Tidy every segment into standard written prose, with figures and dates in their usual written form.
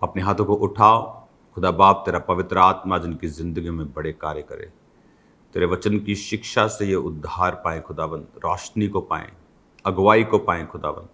अपने हाथों को उठाओ। खुदा बाप तेरा पवित्र आत्मा जिनकी ज़िंदगी में बड़े कार्य करे, तेरे वचन की शिक्षा से ये उद्धार पाएँ खुदाबंद, रोशनी को पाएँ, अगुवाई को पाएँ खुदाबंद।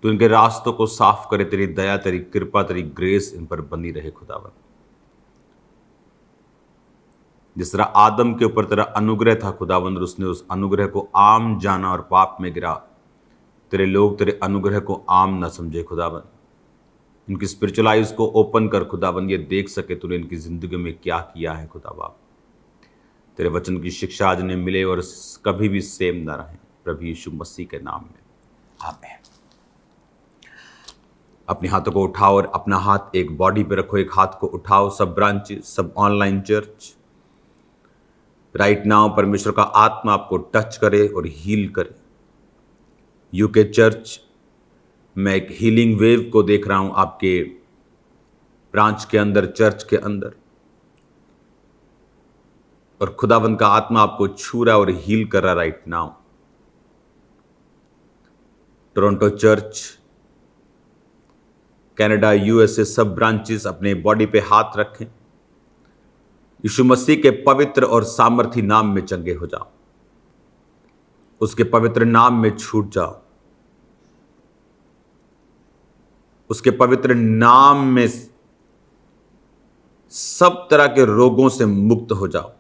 तू इनके रास्तों को साफ करे, तेरी दया, तेरी कृपा, तेरी ग्रेस इन पर बनी रहे खुदाबंद। जिस तरह आदम के ऊपर तेरा अनुग्रह था खुदाबंद, उसने उस अनुग्रह को आम जाना और पाप में गिरा। तेरे लोग तेरे अनुग्रह को आम ना समझे खुदाबंद। इनकी स्पिरिचुअल आइज को ओपन कर खुदाबंद, ये देख सके तूने इनकी जिंदगी में क्या किया है खुदा बाप। तेरे वचन की शिक्षा आज इन्हें मिले और कभी भी सेम ना रहे, प्रभु यीशु मसीह के नाम में, आमीन। अपने हाथों को उठाओ और अपना हाथ एक बॉडी पे रखो, एक हाथ को उठाओ। सब ब्रांचेस, सब ऑनलाइन चर्च, राइट नाउ परमेश्वर का आत्मा आपको टच करे और हील करे। यूके चर्च, मैं एक हीलिंग वेव को देख रहा हूं आपके ब्रांच के अंदर, चर्च के अंदर, और खुदावंद का आत्मा आपको छू रहा और हील कर रहा right now. Toronto church, Canada, USA, सब ब्रांचेस अपने बॉडी पे हाथ रखें। यीशु मसीह के पवित्र और सामर्थी नाम में चंगे हो जाओ, उसके पवित्र नाम में छूट जाओ, उसके पवित्र नाम में सब तरह के रोगों से मुक्त हो जाओ,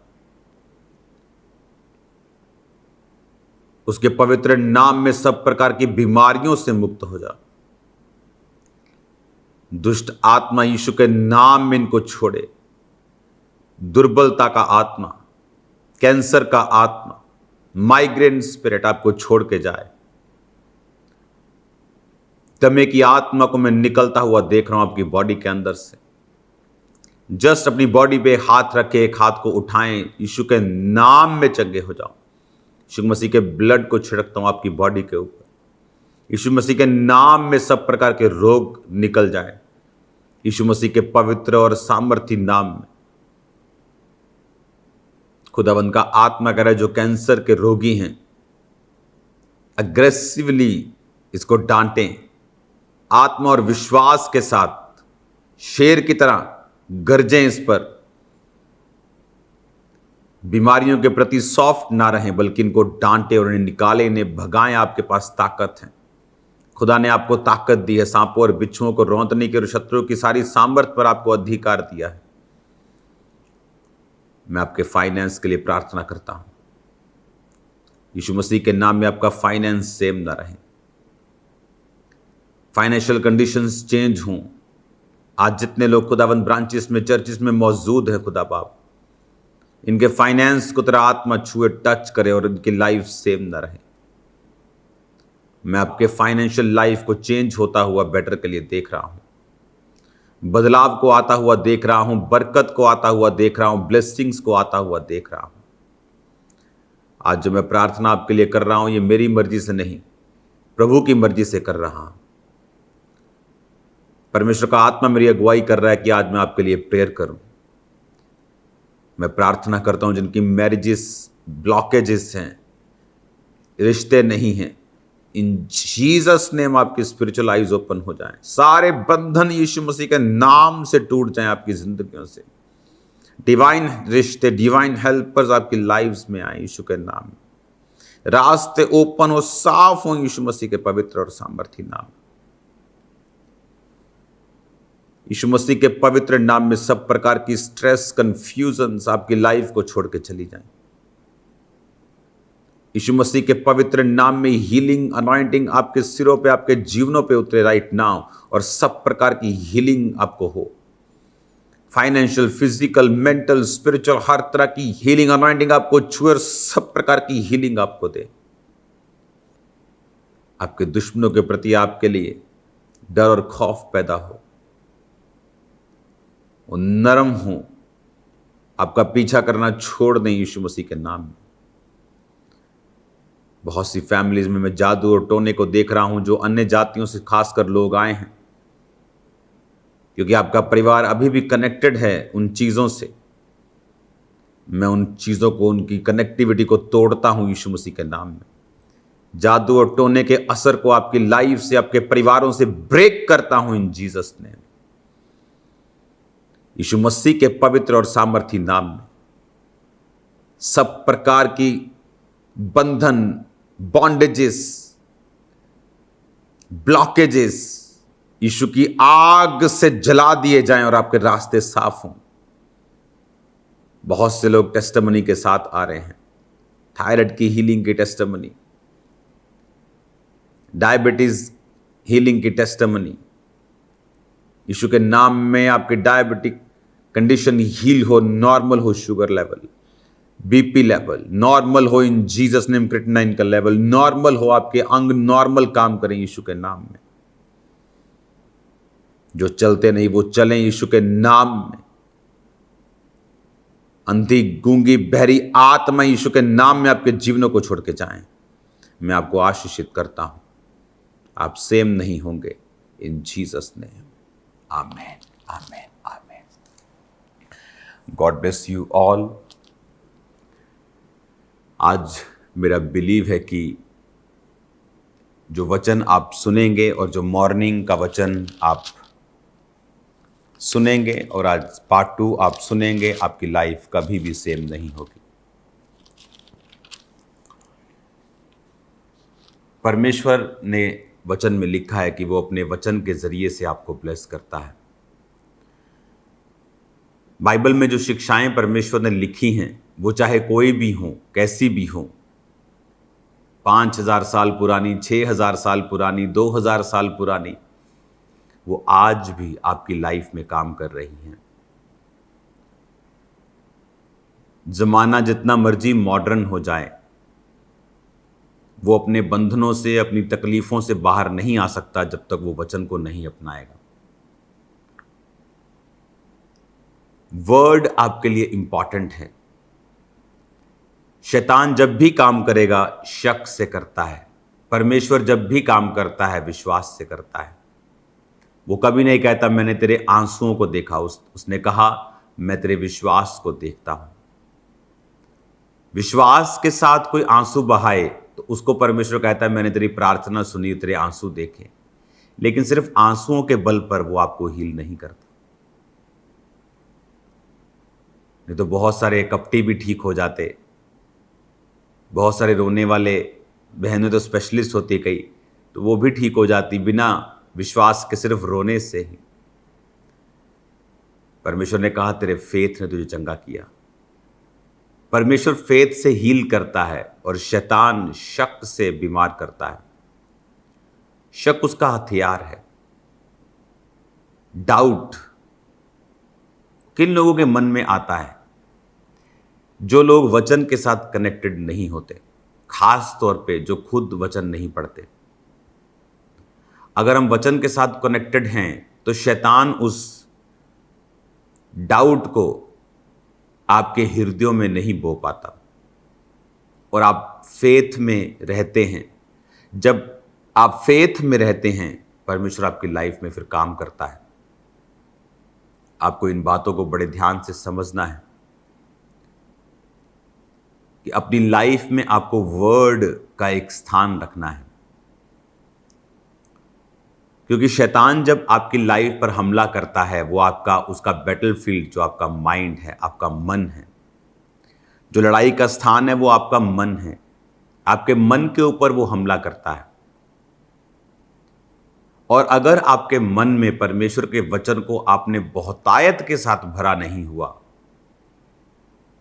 उसके पवित्र नाम में सब प्रकार की बीमारियों से मुक्त हो जाओ। दुष्ट आत्मा यीशु के नाम में इनको छोड़े। दुर्बलता का आत्मा, कैंसर का आत्मा, माइग्रेन स्पिरिट आपको छोड़ के जाए। दमे की आत्मा को मैं निकलता हुआ देख रहा हूं आपकी बॉडी के अंदर से। जस्ट अपनी बॉडी पे हाथ रखे, एक हाथ को उठाएं, यीशु के नाम में चंगे हो जाओ। यीशु मसीह के ब्लड को छिड़कता हूं आपकी बॉडी के ऊपर। यीशु मसीह के नाम में सब प्रकार के रोग निकल जाए, यीशु मसीह के पवित्र और सामर्थी नाम में। खुदावंद का आत्मा कह रहा है जो कैंसर के रोगी हैं, अग्रेसिवली इसको डांटें, आत्मा और विश्वास के साथ शेर की तरह गरजें इस पर। बीमारियों के प्रति सॉफ्ट ना रहें, बल्कि इनको डांटे और इन्हें निकालें, इन्हें भगाएं। आपके पास ताकत है, खुदा ने आपको ताकत दी है। सांपों और बिच्छुओं को रौंदने के और शत्रुओं की सारी सामर्थ पर आपको अधिकार दिया है। मैं आपके फाइनेंस के लिए प्रार्थना करता हूं, यीशु मसीह के नाम में आपका फाइनेंस सेम ना रहे, फाइनेंशियल कंडीशंस चेंज हों। आज जितने लोग खुदावंद ब्रांचेस में, चर्चेस में मौजूद है, खुदा बाप, इनके फाइनेंस को तेरा आत्मा छुए, टच करे और इनकी लाइफ सेम ना रहे। मैं आपके फाइनेंशियल लाइफ को चेंज होता हुआ बेटर के लिए देख रहा हूं, बदलाव को आता हुआ देख रहा हूं, बरकत को आता हुआ देख रहा हूं, ब्लेसिंग्स को आता हुआ देख रहा हूं। आज जो मैं प्रार्थना आपके लिए कर रहा हूं, ये मेरी मर्जी से नहीं, प्रभु की मर्जी से कर रहा हूं। परमेश्वर का आत्मा मेरी अगुवाई कर रहा है कि आज मैं आपके लिए प्रेयर करूं। मैं प्रार्थना करता हूं जिनकी मैरिजेस ब्लॉकेजेस हैं, रिश्ते नहीं हैं, इन जीसस नेम आपकी स्पिरिचुअल आइज ओपन हो जाएं। सारे बंधन यीशु मसीह के नाम से टूट जाएं आपकी जिंदगियों से। डिवाइन रिश्ते, डिवाइन हेल्पर्स आपकी लाइव्स में आए यीशु के नाम में। रास्ते ओपन हो, साफ हो यीशु मसीह के पवित्र और सामर्थी नाम। यीशु मसीह के पवित्र नाम में सब प्रकार की स्ट्रेस, कंफ्यूजन्स आपकी लाइफ को छोड़ के चली जाएं। यीशु मसीह के पवित्र नाम में हीलिंग अनॉइंटिंग आपके सिरों पे, आपके जीवनों पे उतरे राइट नाउ, और सब प्रकार की हीलिंग आपको हो। फाइनेंशियल, फिजिकल, मेंटल, स्पिरिचुअल, हर तरह की हीलिंग अनॉइंटिंग आपको छुए और सब प्रकार की हीलिंग आपको दे। आपके दुश्मनों के प्रति आपके लिए डर और खौफ पैदा हो, वो नरम हो, आपका पीछा करना छोड़ दें यीशु मसीह के नाम में। बहुत सी फैमिलीज में मैं जादू और टोने को देख रहा हूं, जो अन्य जातियों से खासकर लोग आए हैं, क्योंकि आपका परिवार अभी भी कनेक्टेड है उन चीजों से। मैं उन चीजों को, उनकी कनेक्टिविटी को तोड़ता हूं यीशु मसीह के नाम में। जादू और टोने के असर को आपकी लाइफ से, आपके परिवारों से ब्रेक करता हूं इन जीसस नेम। यीशु मसीह के पवित्र और सामर्थी नाम में सब प्रकार की बंधन, बॉन्डेजेस, ब्लॉकेजेस यीशु की आग से जला दिए जाएं और आपके रास्ते साफ हों। बहुत से लोग टेस्टिमनी के साथ आ रहे हैं, थायराइड की हीलिंग की टेस्टिमनी, डायबिटीज हीलिंग की टेस्टिमनी। यीशु के नाम में आपकी डायबिटिक कंडीशन हील हो, नॉर्मल हो, sugar level, BP level normal हो, इन जीसस नेम, क्रिएटिनिन का लेवल नॉर्मल हो, आपके अंग नॉर्मल काम करें यीशु के नाम में। जो चलते नहीं वो चलें यीशु के नाम में। अंधी, गूंगी, बहरी आत्मा यीशु के नाम में आपके जीवनों को छोड़ के जाएं। मैं आपको आशीषित करता हूं, आप सेम नहीं होंगे, इन Jesus name, amen, amen, amen. God bless you all. आज मेरा बिलीव है कि जो वचन आप सुनेंगे और जो मॉर्निंग का वचन आप सुनेंगे और आज पार्ट 2 आप सुनेंगे, आपकी लाइफ कभी भी सेम नहीं होगी। परमेश्वर ने वचन में लिखा है कि वो अपने वचन के जरिए से आपको ब्लेस करता है। बाइबल में जो शिक्षाएं परमेश्वर ने लिखी हैं वो चाहे कोई भी हो, कैसी भी हो, 5000 साल पुरानी, 6000 साल पुरानी, 2000 साल पुरानी, वो आज भी आपकी लाइफ में काम कर रही हैं। जमाना जितना मर्जी मॉडर्न हो जाए, वो अपने बंधनों से, अपनी तकलीफों से बाहर नहीं आ सकता जब तक वो वचन को नहीं अपनाएगा। वर्ड आपके लिए इंपॉर्टेंट है। शैतान जब भी काम करेगा शक से करता है, परमेश्वर जब भी काम करता है विश्वास से करता है। वो कभी नहीं कहता मैंने तेरे आंसुओं को देखा, उसने कहा मैं तेरे विश्वास को देखता हूं। विश्वास के साथ कोई आंसू बहाए तो उसको परमेश्वर कहता है मैंने तेरी प्रार्थना सुनी, तेरे आंसू देखे। लेकिन सिर्फ आंसुओं के बल पर वो आपको हील नहीं करता। नहीं तो बहुत सारे कपटी भी ठीक हो जाते, बहुत सारे रोने वाले बहनें तो स्पेशलिस्ट होती कई, तो वो भी ठीक हो जाती बिना विश्वास के, सिर्फ रोने से ही। परमेश्वर ने कहा तेरे फेथ ने तुझे चंगा किया। परमेश्वर फेथ से हील करता है और शैतान शक से बीमार करता है। शक उसका हथियार है। डाउट किन लोगों के मन में आता है? जो लोग वचन के साथ कनेक्टेड नहीं होते, खास तौर पे जो खुद वचन नहीं पढ़ते। अगर हम वचन के साथ कनेक्टेड हैं तो शैतान उस डाउट को आपके हृदयों में नहीं बो पाता और आप फेथ में रहते हैं। जब आप फेथ में रहते हैं परमेश्वर आपकी लाइफ में फिर काम करता है। आपको इन बातों को बड़े ध्यान से समझना है कि अपनी लाइफ में आपको वर्ड का एक स्थान रखना है, क्योंकि शैतान जब आपकी लाइफ पर हमला करता है वो आपका, उसका बैटलफील्ड जो आपका माइंड है, आपका मन है, जो लड़ाई का स्थान है वो आपका मन है। आपके मन के ऊपर वो हमला करता है। और अगर आपके मन में परमेश्वर के वचन को आपने बहुतायत के साथ भरा नहीं हुआ,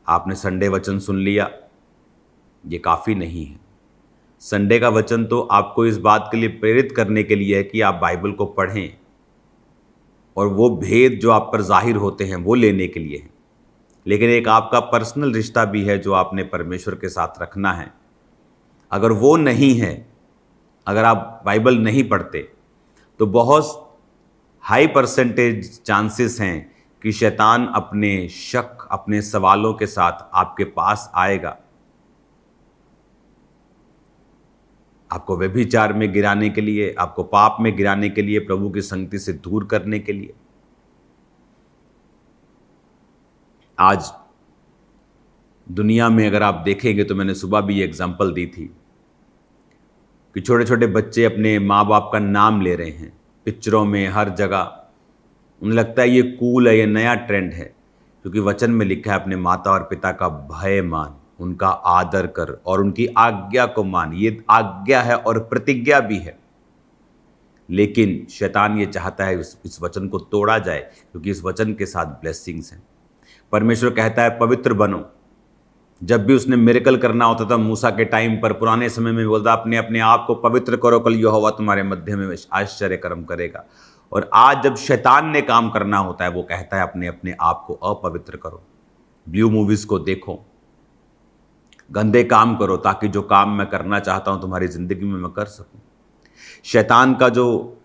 आपने संडे वचन सुन लिया, ये काफी नहीं है। संडे का वचन तो आपको इस बात के लिए प्रेरित करने के लिए है कि आप बाइबल को पढ़ें और वो भेद जो आप पर जाहिर होते हैं वो लेने के लिए है। लेकिन एक आपका पर्सनल रिश्ता भी है जो आपने परमेश्वर के साथ रखना है। अगर वो नहीं है, अगर आप बाइबल नहीं पढ़ते, तो बहुत हाई परसेंटेज चांसेस हैं कि शैतान अपने शक, अपने सवालों के साथ आपके पास आएगा, आपको व्यभिचार में गिराने के लिए, आपको पाप में गिराने के लिए, प्रभु की संगति से दूर करने के लिए। आज दुनिया में अगर आप देखेंगे तो मैंने सुबह भी ये एग्जाम्पल दी थी कि छोटे छोटे बच्चे अपने माँ बाप का नाम ले रहे हैं। पिक्चरों में हर जगह उन्हें लगता है ये कूल है, ये नया ट्रेंड है, क्योंकि वचन में लिखा है अपने माता और पिता का भय मान, उनका आदर कर और उनकी आज्ञा को मान। ये आज्ञा है और प्रतिज्ञा भी है। लेकिन शैतान ये चाहता है इस वचन को तोड़ा जाए, क्योंकि इस वचन के साथ ब्लेसिंग्स हैं। परमेश्वर कहता है पवित्र बनो। जब भी उसने मिरेकल करना होता था मूसा के टाइम पर, पुराने समय में बोलता अपने अपने आप को पवित्र करो, कल यहोवा तुम्हारे मध्य में आश्चर्य कर्म करेगा। और आज जब शैतान ने काम करना होता है, वो कहता है अपने अपने आप को अपवित्र करो, ब्लू मूवीज को देखो, गंदे काम करो, ताकि जो काम मैं करना चाहता हूं तुम्हारी जिंदगी में मैं कर सकूं। शैतान का जो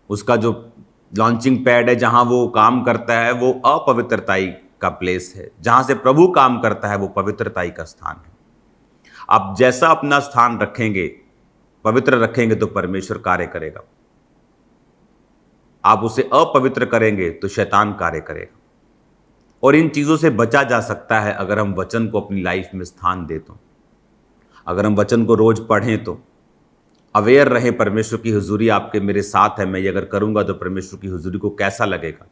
उसका जो लॉन्चिंग पैड है, जहां वो काम करता है, वो अपवित्रताई का प्लेस है। जहां से प्रभु काम करता है वो पवित्रताई का स्थान है। आप जैसा अपना स्थान रखेंगे, पवित्र रखेंगे, तो परमेश्वर कार्य करेगा। आप उसे अपवित्र करेंगे तो शैतान कार्य करेगा। और इन चीजों से बचा जा सकता है अगर हम वचन को अपनी लाइफ में स्थान दें तो, अगर हम वचन को रोज पढ़ें तो, अवेयर रहें परमेश्वर की हुजूरी आपके मेरे साथ है, मैं ये अगर करूंगा तो परमेश्वर की हुजूरी को कैसा लगेगा।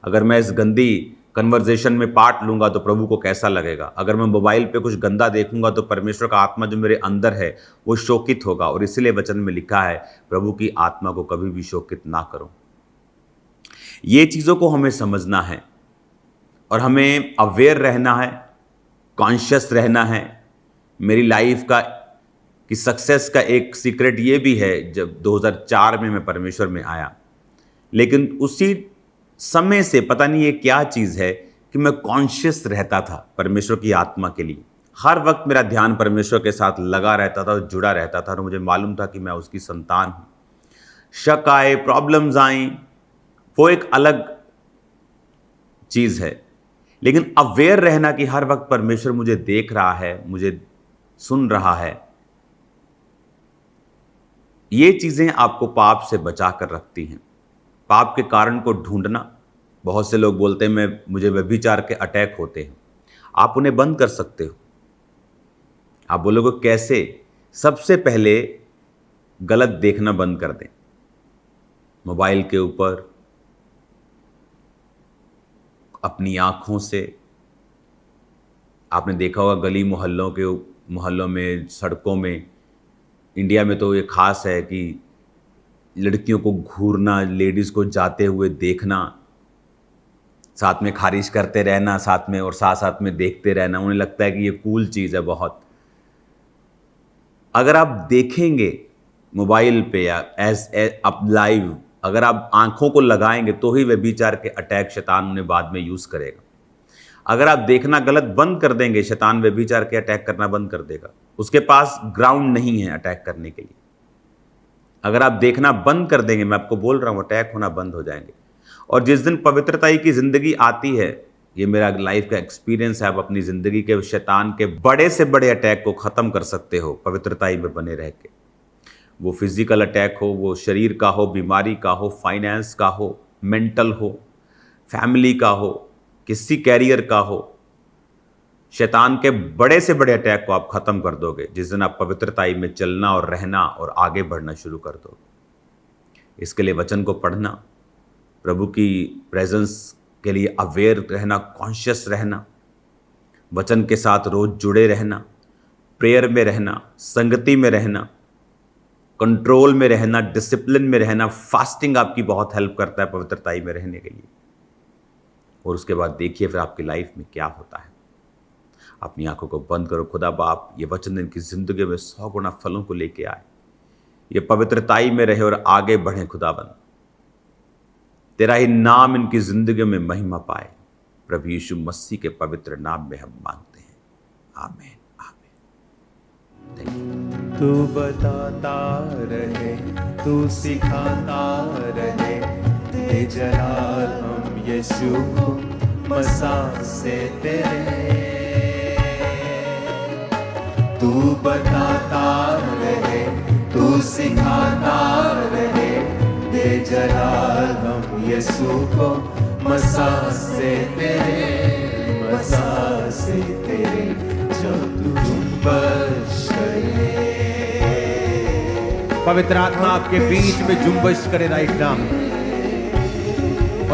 अगर मैं इस गंदी कन्वर्जेशन में पार्ट लूंगा तो प्रभु को कैसा लगेगा। अगर मैं मोबाइल पे कुछ गंदा देखूंगा तो परमेश्वर का आत्मा जो मेरे अंदर है वो शोकित होगा। और इसलिए वचन में लिखा है प्रभु की आत्मा को कभी भी शोकित ना करो। ये चीज़ों को हमें समझना है और हमें अवेयर रहना है, कॉन्शियस रहना है। मेरी लाइफ की सक्सेस का एक सीक्रेट ये भी है, जब 2004 में मैं परमेश्वर में आया, लेकिन उसी समय से पता नहीं ये क्या चीज़ है कि मैं कॉन्शियस रहता था परमेश्वर की आत्मा के लिए। हर वक्त मेरा ध्यान परमेश्वर के साथ लगा रहता था, जुड़ा रहता था, और मुझे मालूम था कि मैं उसकी संतान हूँ। शक आए, प्रॉब्लम्स आए, वो एक अलग चीज़ है, लेकिन अवेयर रहना कि हर वक्त परमेश्वर मुझे देख रहा है, मुझे सुन रहा है, ये चीज़ें आपको पाप से बचा कर रखती हैं। पाप के कारण को ढूंढना, बहुत से लोग बोलते हैं मुझे व्यभिचार के अटैक होते हैं, आप उन्हें बंद कर सकते हो। आप बोलोगे कैसे? सबसे पहले गलत देखना बंद कर दें। मोबाइल के ऊपर, अपनी आंखों से। आपने देखा होगा गली मोहल्लों में, सड़कों में, इंडिया में तो ये खास है कि लड़कियों को घूरना, लेडीज़ को जाते हुए देखना, साथ में खारिज करते रहना, साथ में देखते रहना। उन्हें लगता है कि ये कूल चीज़ है बहुत। अगर आप देखेंगे मोबाइल पे या अब लाइव, अगर आप आंखों को लगाएंगे तो ही व्यभिचार के अटैक शैतान उन्हें बाद में यूज़ करेगा। अगर आप देखना गलत बंद कर देंगे, शैतान व्यभिचार के अटैक करना बंद कर देगा। उसके पास ग्राउंड नहीं है अटैक करने के लिए। अगर आप देखना बंद कर देंगे, मैं आपको बोल रहा हूँ, अटैक होना बंद हो जाएंगे। और जिस दिन पवित्रताई की ज़िंदगी आती है, ये मेरा लाइफ का एक्सपीरियंस है, आप अपनी ज़िंदगी के शैतान के बड़े से बड़े अटैक को ख़त्म कर सकते हो पवित्रताई में बने रह के। वो फिजिकल अटैक हो, वो शरीर का हो, बीमारी का हो, फाइनेंस का हो, मेंटल हो, फैमिली का हो, किसी कैरियर का हो। शैतान के बड़े से बड़े अटैक को आप खत्म कर दोगे जिस दिन आप पवित्रताई में चलना और रहना और आगे बढ़ना शुरू कर दोगे। इसके लिए वचन को पढ़ना, प्रभु की प्रेजेंस के लिए अवेयर रहना, कॉन्शियस रहना, वचन के साथ रोज जुड़े रहना, प्रेयर में रहना, संगति में रहना, कंट्रोल में रहना, डिसिप्लिन में रहना। फास्टिंग आपकी बहुत हेल्प करता है पवित्रताई में रहने के लिए। और उसके बाद देखिए फिर आपकी लाइफ में क्या होता है। अपनी आंखों को बंद करो। खुदा बाप ये वचन इनकी जिंदगी में 100 गुना फलों को लेके आए, ये पवित्रताई में रहे और आगे बढ़े। खुदाबंद तेरा ही नाम इनकी जिंदगी में महिमा पाए। प्रभु यीशु मसीह के पवित्र नाम में हम मांगते हैं, आमीन, आमीन। तू बताता रहे, तू सिखाता रहे, दे जलाल हम यीशु को मसा से तेरे। तू बताता रहे, तू सिखाता रहे, दे जलाल हम यीशु को मसा से तेरे, मसा से तेरे। जब तू जुम्बश करे, पवित्र आत्मा आपके बीच में जुम्बश करे राइट नाम।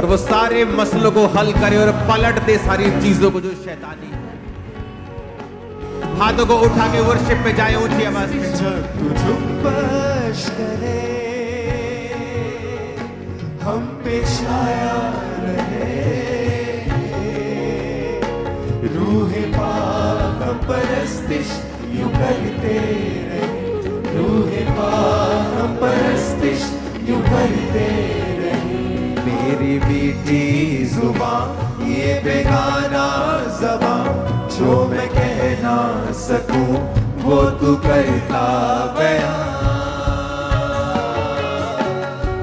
और वो सारे मसलों को हल करे और पलट दे सारी चीजों को जो शैतानी है। हाथों को उठा के वर्शिप पे जाए ऊंची आवाज में। जब तू जुम्बश करे हम पे छाया रहे, रूहे पाक हम परस्तिश यूं करते रहे, रूहे पाक हम परस्तिश यूं करते रहे। मेरी मीठी जुबान ये बेगाना ज़बान जो मैं कह ना सकूं वो तू करता बयां।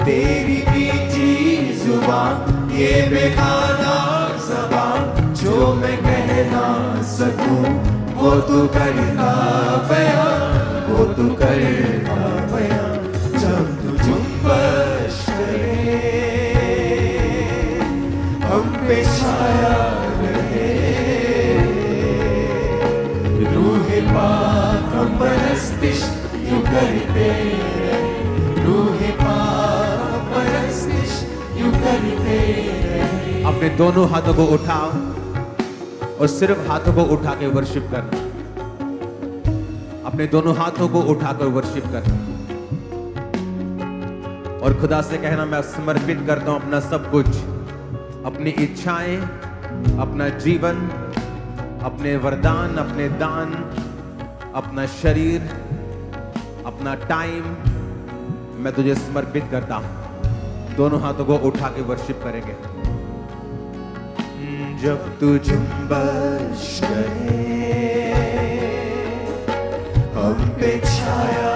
तेरी मीठी जुबान ये बेगाना ज़बान जो मैं कह ना सकूं वो तू करता बयां, वो तू करता बयां। जब तू जुम्बश करे हम पे छाया रहे, रूहे पाक हम परस्तिश यूं करते रहे, रूहे पाक हम परस्तिश यूं करते रहे। अपने दोनों हाथों को उठाओ और सिर्फ हाथों को उठा के वर्शिप करना। अपने दोनों हाथों को उठाकर वर्शिप करना और खुदा से कहना, मैं समर्पित करता हूं अपना सब कुछ, अपनी इच्छाएं, अपना जीवन, अपने वरदान, अपने दान, अपना शरीर, अपना टाइम मैं तुझे समर्पित करता हूं। दोनों हाथों को उठा के वर्शिप करेंगे। जब तू जुम्बश करे हम पे छाया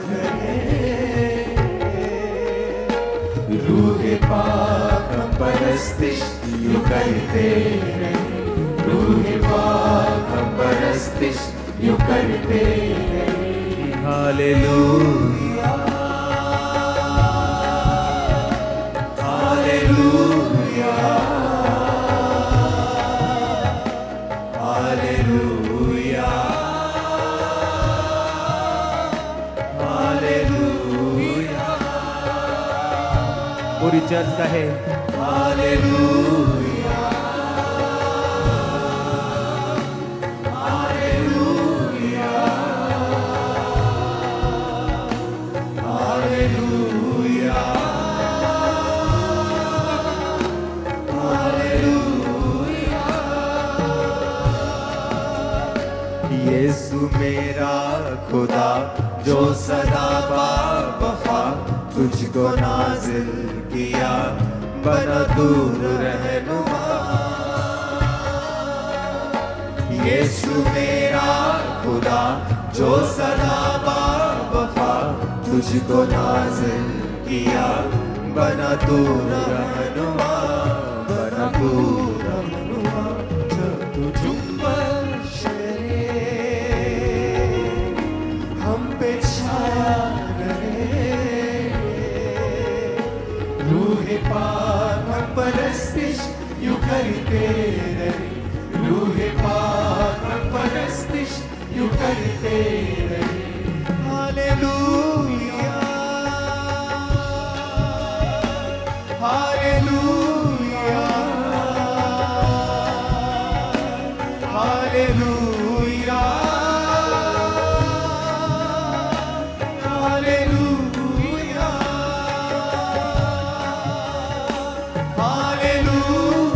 रहे, रूहे पाक हम परस्तिश यूं करते रहे, रूहे पाक हम परस्तिश यूं करते रहे। Hallelujah hallelujah hallelujah hallelujah. पूरी चर्च कहे हालेलुया हालेलुया हालेलुया हालेलुया। यीशु मेरा खुदा जो सदा बावफा तुझको नाजिल किया बना दूर रहनुमा। यीशु मेरा खुदा जो सदा बावफा तुझको नाजिल किया बना दूर रहनुमा, बना दूर रहनुमा। जब तू जुम्बश करे हम पे छाया रहे, रूहे पाक हम परस्तिश यूं करते रहे, रूहे पाक हम परस्तिश यूं करते रहे। Hallelujah hallelujah hallelujah hallelujah hallelujah hallelujah